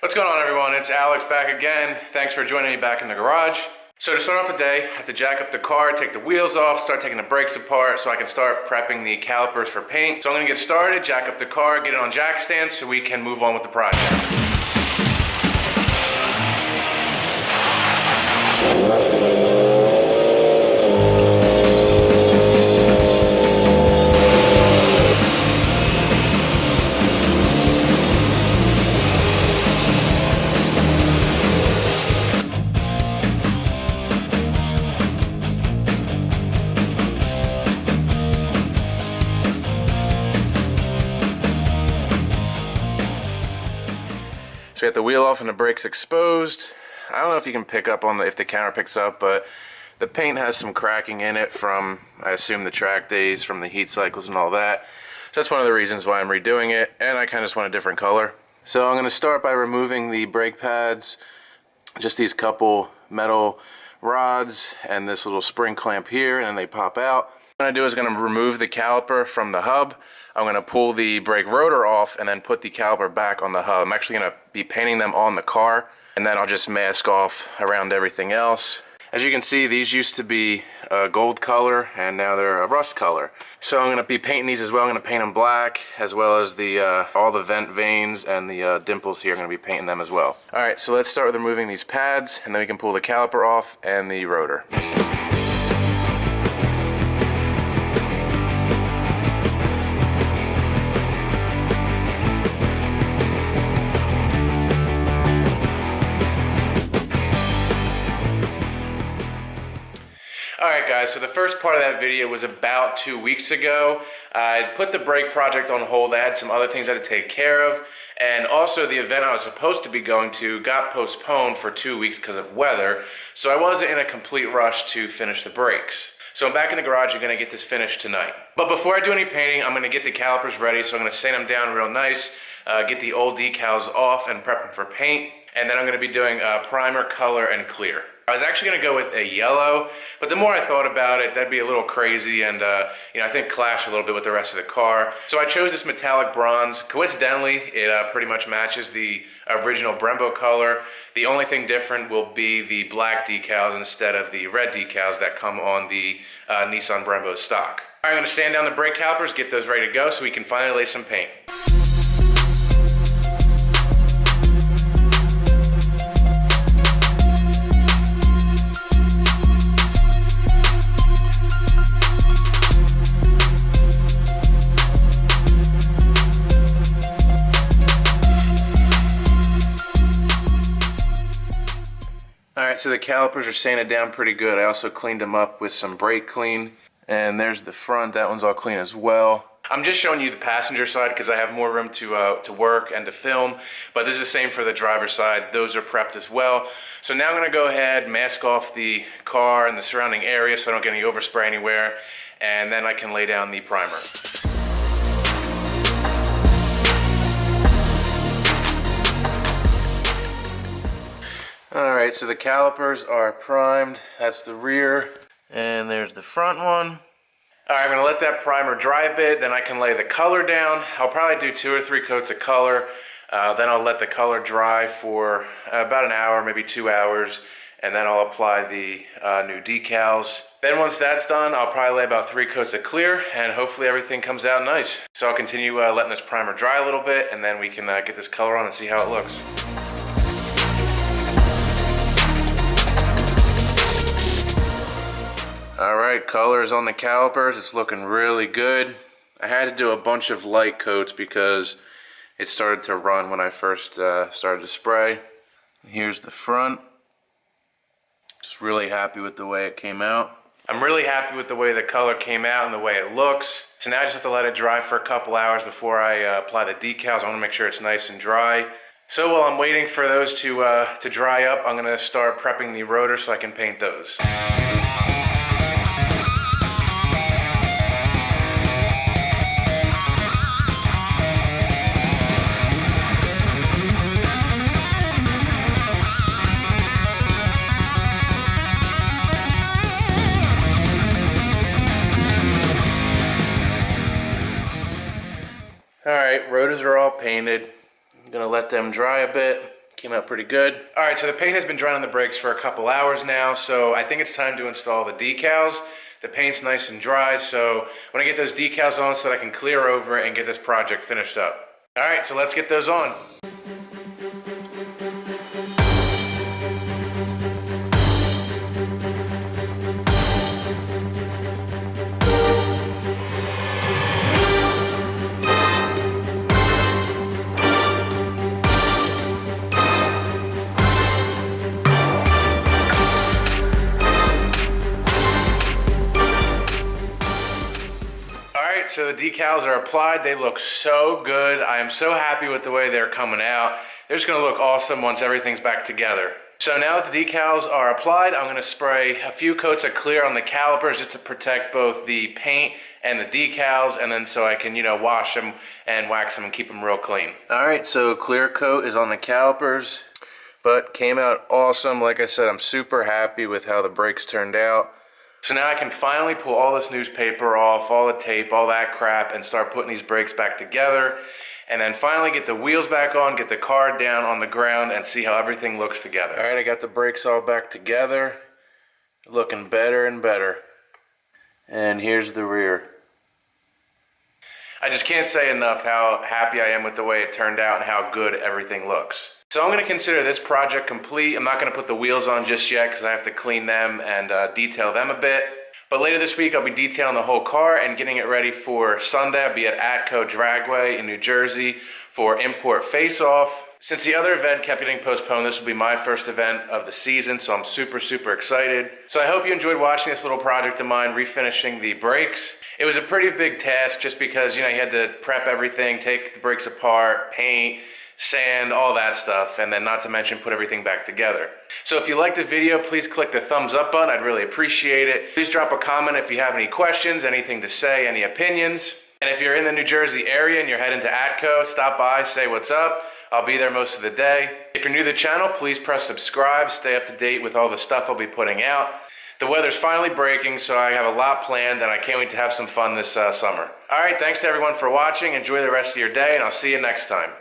What's going on, everyone? It's Alex back again. Thanks for joining me back in the garage. So to start off the day, I have to jack up the car, take the wheels off, start taking the brakes apart so I can start prepping the calipers for paint. So I'm gonna get started, jack up the car, get it on jack stands so we can move on with the project. So we got the wheel off and the brakes exposed. I don't know if you can pick up on if the camera picks up, but the paint has some cracking in it from, I assume, the track days, from the heat cycles and all that. So that's one of the reasons why I'm redoing it, and I kind of just want a different color. So I'm going to start by removing the brake pads, just these couple metal rods and this little spring clamp here, and then they pop out. What I'm going to do is going to remove the caliper from the hub. I'm going to pull the brake rotor off and then put the caliper back on the hub. I'm actually going to be painting them on the car, and then I'll just mask off around everything else. As you can see, these used to be a gold color and now they're a rust color. So I'm going to be painting these as well. I'm going to paint them black, as well as the all the vent vanes and the dimples here. I'm going to be painting them as well. Alright, so let's start with removing these pads, and then we can pull the caliper off and the rotor. Alright guys, so the first part of that video was about 2 weeks ago. I put the brake project on hold. I had some other things I had to take care of, and also the event I was supposed to be going to got postponed for 2 weeks because of weather, so I wasn't in a complete rush to finish the brakes. So I'm back in the garage. I'm going to get this finished tonight. But before I do any painting, I'm going to get the calipers ready, so I'm going to sand them down real nice, get the old decals off and prep them for paint, and then I'm going to be doing primer, color, and clear. I was actually going to go with a yellow, but the more I thought about it, that'd be a little crazy and I think clash a little bit with the rest of the car. So I chose this metallic bronze. Coincidentally, it pretty much matches the original Brembo color. The only thing different will be the black decals instead of the red decals that come on the Nissan Brembo stock. All right, I'm going to sand down the brake calipers, get those ready to go so we can finally lay some paint. Alright, so the calipers are sanded down pretty good. I also cleaned them up with some brake clean. And there's the front, that one's all clean as well. I'm just showing you the passenger side because I have more room to work and to film, but this is the same for the driver's side. Those are prepped as well. So now I'm going to go ahead, mask off the car and the surrounding area so I don't get any overspray anywhere, and then I can lay down the primer. Alright, so the calipers are primed. That's the rear. And there's the front one. Alright, I'm going to let that primer dry a bit, then I can lay the color down. I'll probably do 2 or 3 coats of color. Then I'll let the color dry for about an hour, maybe 2 hours. And then I'll apply the new decals. Then once that's done, I'll probably lay about 3 coats of clear, and hopefully everything comes out nice. So I'll continue letting this primer dry a little bit, and then we can get this color on and see how it looks. Alright, color is on the calipers. It's looking really good. I had to do a bunch of light coats because it started to run when I first started to spray. Here's the front. Just really happy with the way it came out. I'm really happy with the way the color came out and the way it looks. So now I just have to let it dry for a couple hours before I apply the decals. I want to make sure it's nice and dry. So while I'm waiting for those to dry up, I'm going to start prepping the rotor so I can paint those. Alright, rotors are all painted. I'm going to let them dry a bit. Came out pretty good. All right, so the paint has been drying on the brakes for a couple hours now, so I think it's time to install the decals. The paint's nice and dry, so I want to get those decals on so that I can clear over and get this project finished up. All right, so let's get those on. So the decals are applied. They look so good. I am so happy with the way they're coming out. They're just gonna look awesome once everything's back together. So now that the decals are applied, I'm gonna spray a few coats of clear on the calipers just to protect both the paint and the decals, and then so I can, wash them and wax them and keep them real clean. All right, so clear coat is on the calipers, but came out awesome. Like I said, I'm super happy with how the brakes turned out. So now I can finally pull all this newspaper off, all the tape, all that crap, and start putting these brakes back together. And then finally get the wheels back on, get the car down on the ground, and see how everything looks together. All right, I got the brakes all back together. Looking better and better. And here's the rear. I just can't say enough how happy I am with the way it turned out and how good everything looks. So I'm going to consider this project complete. I'm not going to put the wheels on just yet because I have to clean them and detail them a bit. But later this week I'll be detailing the whole car and getting it ready for Sunday. I'll be at Atco Dragway in New Jersey for Import Face-Off. Since the other event kept getting postponed, this will be my first event of the season, so I'm super, super excited. So I hope you enjoyed watching this little project of mine, refinishing the brakes. It was a pretty big task just because, you had to prep everything, take the brakes apart, paint, sand, all that stuff, and then not to mention put everything back together. So if you liked the video, please click the thumbs up button. I'd really appreciate it. Please drop a comment if you have any questions, anything to say, any opinions. And if you're in the New Jersey area and you're heading to Atco, stop by, say what's up. I'll be there most of the day. If you're new to the channel, please press subscribe, stay up to date with all the stuff I'll be putting out. The weather's finally breaking, so I have a lot planned, and I can't wait to have some fun this summer. All right, thanks to everyone for watching. Enjoy the rest of your day, and I'll see you next time.